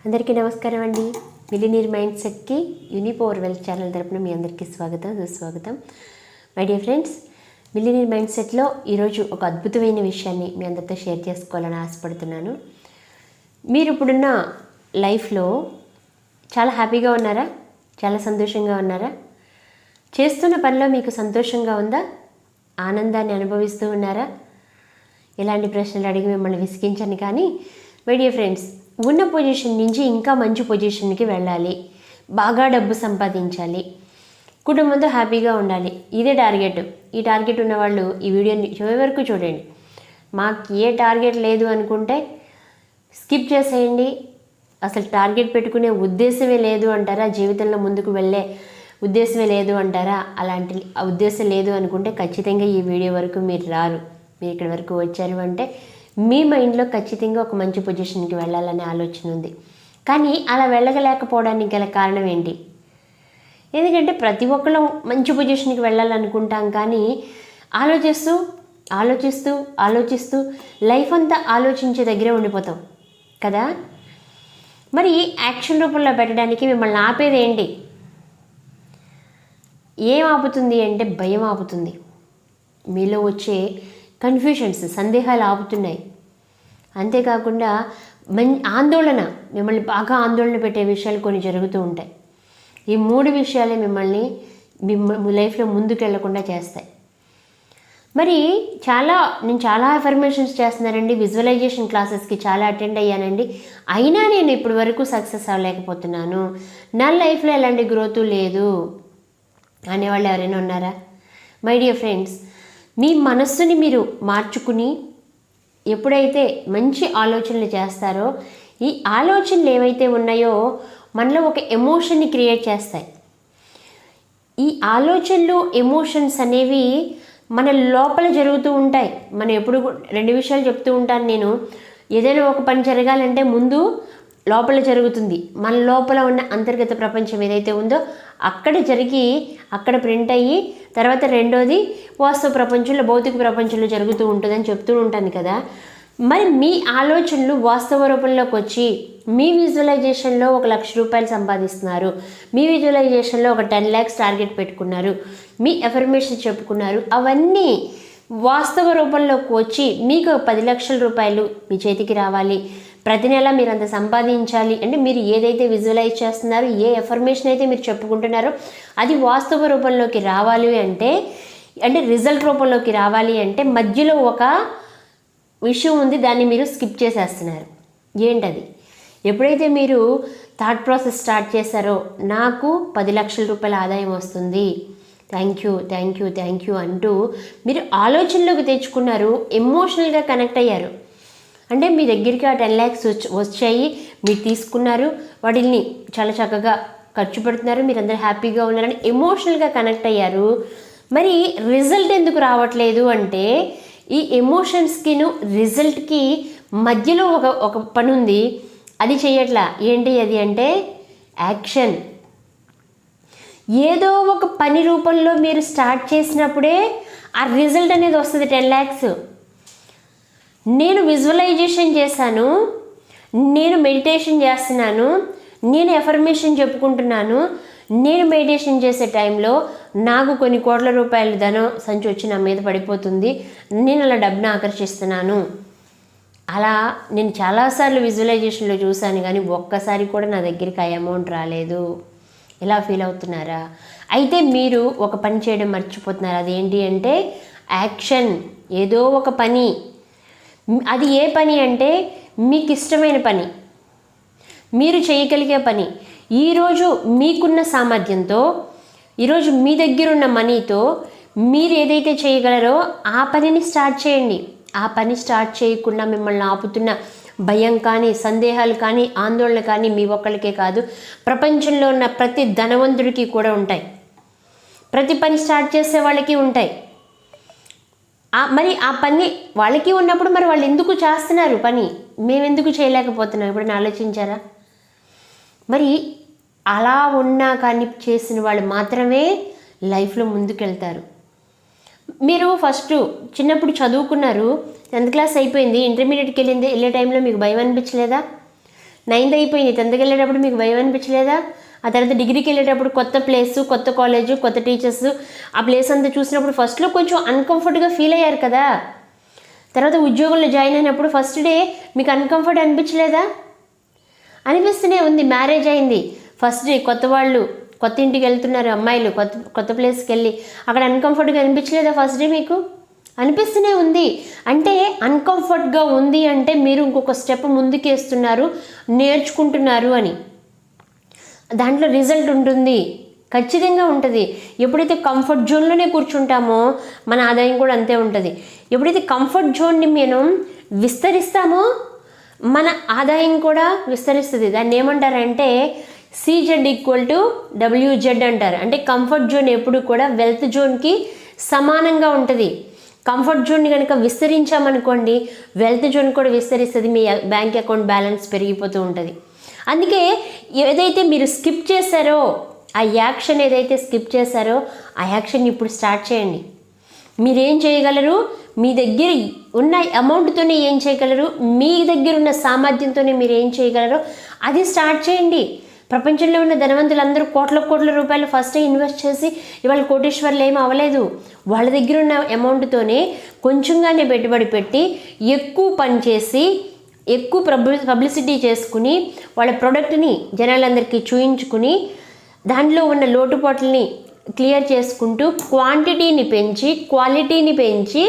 అందరికీ నమస్కారం అండి. మిలినీర్ మైండ్ సెట్కి యూనిపవర్ వెల్త్ ఛానల్ తరపున మీ అందరికీ స్వాగతం, సుస్వాగతం. My dear friends, millionaire mind సెట్లో ఈరోజు ఒక అద్భుతమైన విషయాన్ని మీ అందరితో షేర్ చేసుకోవాలని ఆశపడుతున్నాను. మీరు ఇప్పుడున్న లైఫ్లో చాలా హ్యాపీగా ఉన్నారా? చాలా సంతోషంగా ఉన్నారా? చేస్తున్న పనిలో మీకు సంతోషంగా ఉందా? ఆనందాన్ని అనుభవిస్తూ ఉన్నారా? ఇలాంటి ప్రశ్నలు అడిగి మిమ్మల్ని విసిగించను. కానీ మై డియర్ ఫ్రెండ్స్, ఉన్న పొజిషన్ నుంచి ఇంకా మంచి పొజిషన్కి వెళ్ళాలి, బాగా డబ్బు సంపాదించాలి, కుటుంబంతో హ్యాపీగా ఉండాలి, ఇదే టార్గెట్. ఈ టార్గెట్ ఉన్నవాళ్ళు ఈ వీడియోని చివరి వరకు చూడండి. మాకు ఏ టార్గెట్ లేదు అనుకుంటే స్కిప్ చేసేయండి. అసలు టార్గెట్ పెట్టుకునే ఉద్దేశమే లేదు అంటారా? జీవితంలో ముందుకు వెళ్ళే ఉద్దేశమే లేదు అంటారా? అలాంటి ఉద్దేశం లేదు అనుకుంటే ఖచ్చితంగా ఈ వీడియో వరకు మీరు రారు. మీరు ఇక్కడి వరకు వచ్చారు అంటే మీ మైండ్లో ఖచ్చితంగా ఒక మంచి పొజిషన్కి వెళ్ళాలనే ఆలోచన ఉంది. కానీ అలా వెళ్ళగలేకపోవడానికి గల కారణం ఏంటి? ఎందుకంటే ప్రతి ఒక్కళ్ళం మంచి పొజిషన్కి వెళ్ళాలనుకుంటాం, కానీ ఆలోచిస్తూ ఆలోచిస్తూ ఆలోచిస్తూ లైఫ్ అంతా ఆలోచించే దగ్గరే ఉండిపోతాం కదా. మరి యాక్షన్ రూపంలో పెట్టడానికి మిమ్మల్ని ఆపేది ఏంటి? ఏం ఆపుతుంది అంటే భయం ఆపుతుంది. మీలో వచ్చే కన్ఫ్యూషన్స్, సందేహాలు ఆపుతున్నాయి. అంతేకాకుండా ఆందోళన, మిమ్మల్ని బాగా ఆందోళన పెట్టే విషయాలు కొన్ని జరుగుతూ ఉంటాయి. ఈ 3 విషయాలే మిమ్మల్ని లైఫ్లో ముందుకు వెళ్లకుండా చేస్తాయి. మరి నేను చాలా అఫర్మేషన్స్ చేస్తున్నానండి, విజువలైజేషన్ క్లాసెస్కి చాలా అటెండ్ అయ్యానండి, అయినా నేను ఇప్పటి వరకు సక్సెస్ అవ్వలేకపోతున్నాను, నా లైఫ్లో ఎలాంటి గ్రోత్ లేదు అనేవాళ్ళు ఎవరైనా ఉన్నారా? మై డియర్ ఫ్రెండ్స్, మీ మనస్సుని మీరు మార్చుకుని ఎప్పుడైతే మంచి ఆలోచనలు చేస్తారో, ఈ ఆలోచనలు ఏవైతే ఉన్నాయో మనలో ఒక ఎమోషన్ని క్రియేట్ చేస్తాయి. ఈ ఆలోచనలు, ఎమోషన్స్ అనేవి మన లోపల జరుగుతూ ఉంటాయి. మనం ఎప్పుడు 2 విషయాలు చెప్తూ ఉంటాను నేను. ఏదైనా ఒక పని జరగాలంటే ముందు లోపల జరుగుతుంది. మన లోపల ఉన్న అంతర్గత ప్రపంచం ఏదైతే ఉందో అక్కడ జరిగి అక్కడ ప్రింట్ అయ్యి తర్వాత రెండోది వాస్తవ ప్రపంచంలో, భౌతిక ప్రపంచంలో జరుగుతూ ఉంటుందని చెప్తూ ఉంటాను కదా. మరి మీ ఆలోచనలు వాస్తవ రూపంలోకి వచ్చి మీ విజువలైజేషన్లో 1 లక్ష రూపాయలు సంపాదిస్తున్నారు, మీ విజువలైజేషన్లో ఒక 10 lakhs టార్గెట్ పెట్టుకున్నారు, మీ ఎఫర్మేషన్ చెప్పుకున్నారు, అవన్నీ వాస్తవ రూపంలోకి వచ్చి మీకు 10 లక్షల రూపాయలు మీ చేతికి రావాలి, ప్రతి నెల మీరు అంత సంపాదించాలి అంటే మీరు ఏదైతే విజువలైజ్ చేస్తున్నారో, ఏ ఎఫర్మేషన్ అయితే మీరు చెప్పుకుంటున్నారో అది వాస్తవ రూపంలోకి రావాలి అంటే రిజల్ట్ రూపంలోకి రావాలి అంటే మధ్యలో ఒక విషయం ఉంది, దాన్ని మీరు స్కిప్ చేసేస్తున్నారు. ఏంటది? ఎప్పుడైతే మీరు థాట్ ప్రాసెస్ స్టార్ట్ చేశారో, నాకు 10 లక్షల రూపాయల ఆదాయం వస్తుంది, thank you thank you thank you అంటూ మీరు ఆలోచనలోకి తెచ్చుకున్నారు, ఎమోషనల్గా కనెక్ట్ అయ్యారు. అంటే మీ దగ్గరికి ఆ 10 lakhs వచ్చాయి, మీరు తీసుకున్నారు, వాటిని చాలా చక్కగా ఖర్చు పెడుతున్నారు, మీరందరూ హ్యాపీగా ఉన్నారని ఎమోషనల్గా కనెక్ట్ అయ్యారు. మరి రిజల్ట్ ఎందుకు రావట్లేదు అంటే ఈ ఎమోషన్స్కిను రిజల్ట్కి మధ్యలో ఒక పని ఉంది, అది చేయట్లా. ఏంటి అది అంటే యాక్షన్. ఏదో ఒక పని రూపంలో మీరు స్టార్ట్ చేసినప్పుడే ఆ రిజల్ట్ అనేది వస్తుంది. 10 lakhs నేను విజువలైజేషన్ చేశాను, నేను మెడిటేషన్ చేస్తున్నాను, నేను ఎఫర్మేషన్ చెప్పుకుంటున్నాను, నేను మెడిటేషన్ చేసే టైంలో నాకు కొన్ని కోట్ల రూపాయల ధనం సంచి వచ్చి నా మీద పడిపోతుంది, నేను అలా డబ్బును ఆకర్షిస్తున్నాను. అలా నేను చాలాసార్లు విజువలైజేషన్లో చూశాను, కానీ ఒక్కసారి కూడా నా దగ్గరికి ఆ అమౌంట్ రాలేదు. ఎలా ఫీల్ అవుతున్నారా? అయితే మీరు ఒక పని చేయడం మర్చిపోతున్నారు. అదేంటి అంటే యాక్షన్. ఏదో ఒక పని, అది ఏ పని అంటే మీకు ఇష్టమైన పని, మీరు చేయగలిగే పని. ఈరోజు మీకున్న సామర్థ్యంతో, ఈరోజు మీ దగ్గర ఉన్న మనీతో మీరు ఏదైతే చేయగలరో ఆ పనిని స్టార్ట్ చేయండి. ఆ పని స్టార్ట్ చేయకుండా మిమ్మల్ని ఆపుతున్న భయం కానీ, సందేహాలు కానీ, ఆందోళన కానీ మీ ఒక్కరికే కాదు, ప్రపంచంలో ఉన్న ప్రతి ధనవంతుడికి కూడా ఉంటాయి. ప్రతి పని స్టార్ట్ చేసే వాళ్ళకి ఉంటాయి. మరి ఆ పని వాళ్ళకి ఉన్నప్పుడు మరి వాళ్ళు ఎందుకు చేస్తున్నారు పని, మేమెందుకు చేయలేకపోతున్నాం? ఇప్పుడు ఆలోచించారా? మరి అలా ఉన్నా కానీ చేసిన వాళ్ళు మాత్రమే లైఫ్లో ముందుకెళ్తారు. మీరు ఫస్ట్ చిన్నప్పుడు చదువుకున్నారు, 10th క్లాస్ అయిపోయింది, ఇంటర్మీడియట్కి వెళ్ళే టైంలో మీకు భయం అనిపించలేదా? 9th అయిపోయింది, 10th వెళ్ళేటప్పుడు మీకు భయం అనిపించలేదా? ఆ తర్వాత డిగ్రీకి వెళ్ళేటప్పుడు కొత్త ప్లేసు, కొత్త కాలేజు, కొత్త టీచర్స్, ఆ ప్లేస్ అంతా చూసినప్పుడు ఫస్ట్లో కొంచెం అన్కంఫర్ట్గా ఫీల్ అయ్యారు కదా. తర్వాత ఉద్యోగంలో జాయిన్ అయినప్పుడు ఫస్ట్ డే మీకు అన్కంఫర్ట్ అనిపించలేదా? అనిపిస్తూనే ఉంది. మ్యారేజ్ అయింది, ఫస్ట్ డే కొత్త వాళ్ళు కొత్త ఇంటికి వెళ్తున్నారు అమ్మాయిలు, కొత్త ప్లేస్కి వెళ్ళి అక్కడ అన్కంఫర్ట్గా అనిపించలేదా ఫస్ట్ డే మీకు? అనిపిస్తూనే ఉంది. అంటే అన్కంఫర్ట్గా ఉంది అంటే మీరు ఇంకొక స్టెప్ ముందుకు వేస్తున్నారు, నేర్చుకుంటున్నారు అని. దాంట్లో రిజల్ట్ ఉంటుంది, ఖచ్చితంగా ఉంటుంది. ఎప్పుడైతే కంఫర్ట్ జోన్లోనే కూర్చుంటామో మన ఆదాయం కూడా అంతే ఉంటుంది. ఎప్పుడైతే కంఫర్ట్ జోన్ని మనం విస్తరిస్తామో మన ఆదాయం కూడా విస్తరిస్తుంది. దాన్ని ఏమంటారంటే CZ = WZ అంటారు. అంటే కంఫర్ట్ జోన్ ఎప్పుడు కూడా వెల్త్ జోన్కి సమానంగా ఉంటుంది. కంఫర్ట్ జోన్ని కనుక విస్తరించామనుకోండి, వెల్త్ జోన్ కూడా విస్తరిస్తుంది, మీ బ్యాంక్ అకౌంట్ బ్యాలెన్స్ పెరిగిపోతూ ఉంటుంది. అందుకే ఏదైతే మీరు స్కిప్ చేశారో ఆ యాక్షన్, ఏదైతే స్కిప్ చేశారో ఆ యాక్షన్ ఇప్పుడు స్టార్ట్ చేయండి. మీరేం చేయగలరు? మీ దగ్గర ఉన్న అమౌంట్తోనే ఏం చేయగలరు, మీ దగ్గర ఉన్న సామర్థ్యంతోనే మీరు ఏం చేయగలరో అది స్టార్ట్ చేయండి. ప్రపంచంలో ఉన్న ధనవంతులందరూ కోట్ల రూపాయలు ఫస్ట్ ఇన్వెస్ట్ చేసి ఇవాళ కోటీశ్వర్లు ఏమీ అవ్వలేదు. వాళ్ళ దగ్గర ఉన్న అమౌంట్తోనే కొంచెంగానే పెట్టుబడి పెట్టి ఎక్కువ పని చేసి ఎక్కువ పబ్లిసిటీ చేసుకుని వాళ్ళ ప్రోడక్ట్ని జనాలందరికీ చూయించుకుని దాంట్లో ఉన్న లోటుపాట్లని క్లియర్ చేసుకుంటూ క్వాంటిటీని పెంచి క్వాలిటీని పెంచి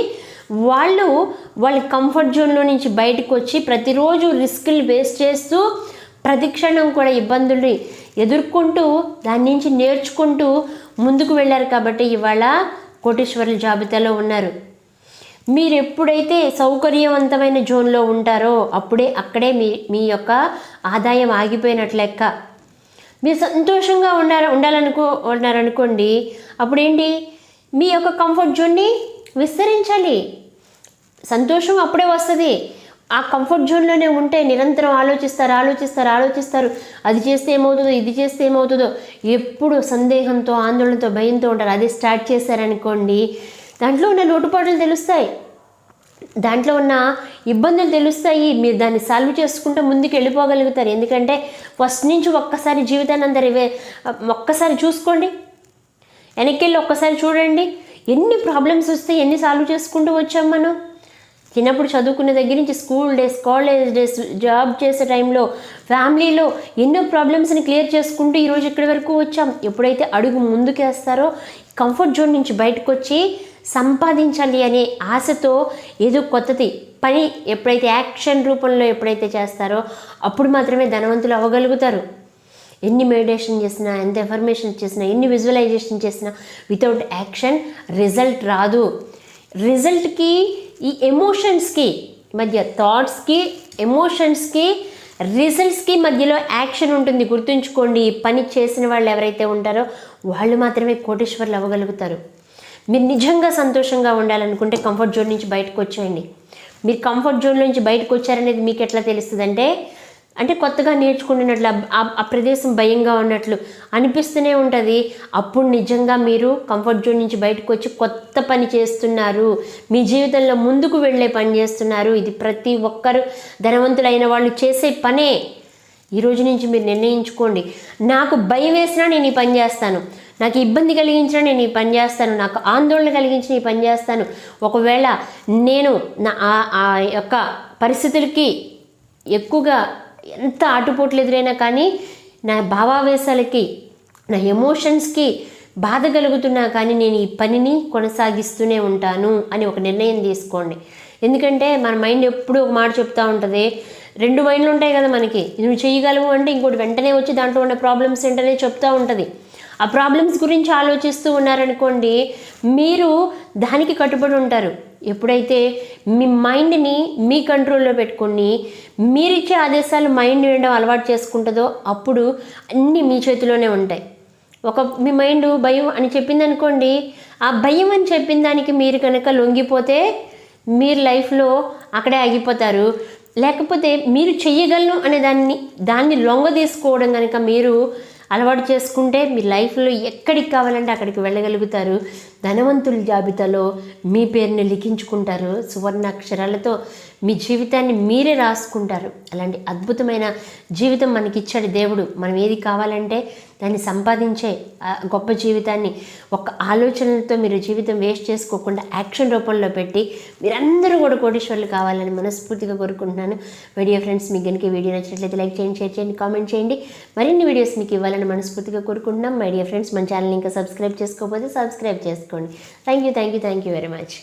వాళ్ళ కంఫర్ట్ జోన్లో నుంచి బయటకు వచ్చి ప్రతిరోజు రిస్కులు ఫేస్ చేస్తూ ప్రతి క్షణం కూడా ఇబ్బందుల్ని ఎదుర్కొంటూ దాని నుంచి నేర్చుకుంటూ ముందుకు వెళ్ళారు. కాబట్టి ఇవాళ కోటీశ్వరుల జాబితాలో ఉన్నారు. మీరు ఎప్పుడైతే సౌకర్యవంతమైన జోన్లో ఉంటారో అక్కడే మీ యొక్క ఆదాయం ఆగిపోయినట్లు లెక్క. మీరు సంతోషంగా ఉండాలనుకోండి, అప్పుడేంటి, మీ యొక్క కంఫర్ట్ జోన్ని విస్తరించాలి. సంతోషం అప్పుడే వస్తుంది. ఆ కంఫర్ట్ జోన్లోనే ఉంటే నిరంతరం ఆలోచిస్తారు, అది చేస్తే ఏమవుతుందో, ఇది చేస్తే ఏమవుతుందో, ఎప్పుడు సందేహంతో, ఆందోళనతో, భయంతో ఉంటారు. అదే స్టార్ట్ చేశారనుకోండి, దాంట్లో ఉన్న లోటుపాట్లు తెలుస్తాయి, దాంట్లో ఉన్న ఇబ్బందులు తెలుస్తాయి. మీరు దాన్ని సాల్వ్ చేసుకుంటూ ముందుకు వెళ్ళిపోగలుగుతారు. ఎందుకంటే ఫస్ట్ నుంచి ఒక్కసారి జీవితాన్ని ఒక్కసారి చూసుకోండి, వెనక్కి వెళ్ళి ఒక్కసారి చూడండి, ఎన్ని ప్రాబ్లమ్స్ వస్తే ఎన్ని సాల్వ్ చేసుకుంటూ వచ్చాం మనం. చిన్నప్పుడు చదువుకునే దగ్గర నుంచి school days, college days, job చేసే టైంలో, ఫ్యామిలీలో ఎన్నో ప్రాబ్లమ్స్ని క్లియర్ చేసుకుంటూ ఈరోజు ఇక్కడి వరకు వచ్చాం. ఎప్పుడైతే అడుగు ముందుకేస్తారో కంఫర్ట్ జోన్ నుంచి బయటకు వచ్చి సంపాదించాలి అనే ఆశతో ఏదో కొత్తది పని ఎప్పుడైతే యాక్షన్ రూపంలో ఎప్పుడైతే చేస్తారో అప్పుడు మాత్రమే ధనవంతులు అవ్వగలుగుతారు. ఎన్ని మెడిటేషన్ చేసినా, ఎంత ఎఫర్మేషన్ చేసినా, ఎన్ని విజువలైజేషన్ చేసినా వితౌట్ యాక్షన్ రిజల్ట్ రాదు. రిజల్ట్కి ఈ ఎమోషన్స్కి మధ్య, థాట్స్కి, ఎమోషన్స్కి, రిజల్ట్స్కి మధ్యలో యాక్షన్ ఉంటుంది. గుర్తుంచుకోండి, ఈ పని చేసిన వాళ్ళు ఎవరైతే ఉంటారో వాళ్ళు మాత్రమే కోటీశ్వర్లు అవ్వగలుగుతారు. మీరు నిజంగా సంతోషంగా ఉండాలనుకుంటే కంఫర్ట్ జోన్ నుంచి బయటకు వచ్చేయండి. మీరు కంఫర్ట్ జోన్ నుంచి బయటకు వచ్చారనేది మీకు ఎట్లా తెలుస్తుంది అంటే కొత్తగా నేర్చుకుంటున్నట్లు, ఆ ప్రదేశం భయంగా ఉన్నట్లు అనిపిస్తూనే ఉంటుంది. అప్పుడు నిజంగా మీరు కంఫర్ట్ జోన్ నుంచి బయటకు వచ్చి కొత్త పని చేస్తున్నారు, మీ జీవితంలో ముందుకు వెళ్ళే పని చేస్తున్నారు. ఇది ప్రతి ఒక్కరు ధనవంతులైన వాళ్ళు చేసే పనే. ఈ రోజు నుంచి మీరు నిర్ణయించుకోండి, నాకు భయం వేసినా నేను ఈ పని చేస్తాను, నాకు ఇబ్బంది కలిగించినా నేను ఈ పని చేస్తాను, నాకు ఆందోళన కలిగించిన ఈ పని చేస్తాను. ఒకవేళ నేను ఆ యొక్క పరిస్థితులకి ఎక్కువగా ఎంత ఆటుపోట్లు ఎదురైనా కానీ నా భావావేశాలకి, నా ఎమోషన్స్కి బాధ కలుగుతున్నా కానీ నేను ఈ పనిని కొనసాగిస్తూనే ఉంటాను అని ఒక నిర్ణయం తీసుకోండి. ఎందుకంటే మన మైండ్ ఎప్పుడూ ఒక మాట చెప్తూ ఉంటుంది. 2 మైండ్లు ఉంటాయి కదా మనకి. నువ్వు చేయగలవు అంటే ఇంకోటి వెంటనే వచ్చి దాంట్లో ఉన్న ప్రాబ్లమ్స్ వెంటనే చెప్తూ ఉంటుంది. ఆ ప్రాబ్లమ్స్ గురించి ఆలోచిస్తూ ఉన్నారనుకోండి, మీరు దానికి కట్టుబడి ఉంటారు. ఎప్పుడైతే మీ మైండ్ని మీ కంట్రోల్లో పెట్టుకొని మీరిచ్చే ఆదేశాలు మైండ్ వినడం అలవాటు చేసుకుంటుందో అప్పుడు అన్నీ మీ చేతిలోనే ఉంటాయి. మీ మైండ్ భయం అని చెప్పింది అనుకోండి, ఆ భయం అని చెప్పిన దానికి మీరు కనుక లొంగిపోతే మీరు లైఫ్లో అక్కడే ఆగిపోతారు. లేకపోతే మీరు చెయ్యగలను అనే దాన్ని లొంగ తీసుకోవడం కనుక మీరు అలవాటు చేసుకుంటే మీ లైఫ్లో ఎక్కడికి కావాలంటే అక్కడికి వెళ్ళగలుగుతారు. ధనవంతుల జాబితాలో మీ పేరుని లిఖించుకుంటారు సువర్ణాక్షరాలతో. మీ జీవితాన్ని మీరే రాసుకుంటారు. అలాంటి అద్భుతమైన జీవితం మనకిచ్చాడు దేవుడు. మనం ఏది కావాలంటే దాన్ని సంపాదించే గొప్ప జీవితాన్ని ఒక ఆలోచనలతో మీరు జీవితం వేస్ట్ చేసుకోకుండా యాక్షన్ రూపంలో పెట్టి మీరందరూ కూడా కోటీశ్వర్లు కావాలని మనస్ఫూర్తిగా కోరుకుంటున్నాను. వీడియో ఫ్రెండ్స్, మీకు కనుక వీడియో నచ్చినట్లయితే లైక్ చేయండి, షేర్ చేయండి, కామెంట్ చేయండి. మరిన్ని వీడియోస్ మీకు ఇవ్వాలని మనస్ఫూర్తిగా కోరుకుంటున్నాం. మై డియర్ ఫ్రెండ్స్, మన ఛానల్ ఇంకా సబ్స్క్రైబ్ చేసుకోకపోతే సబ్స్క్రైబ్ చేసుకోండి. Thank you very much.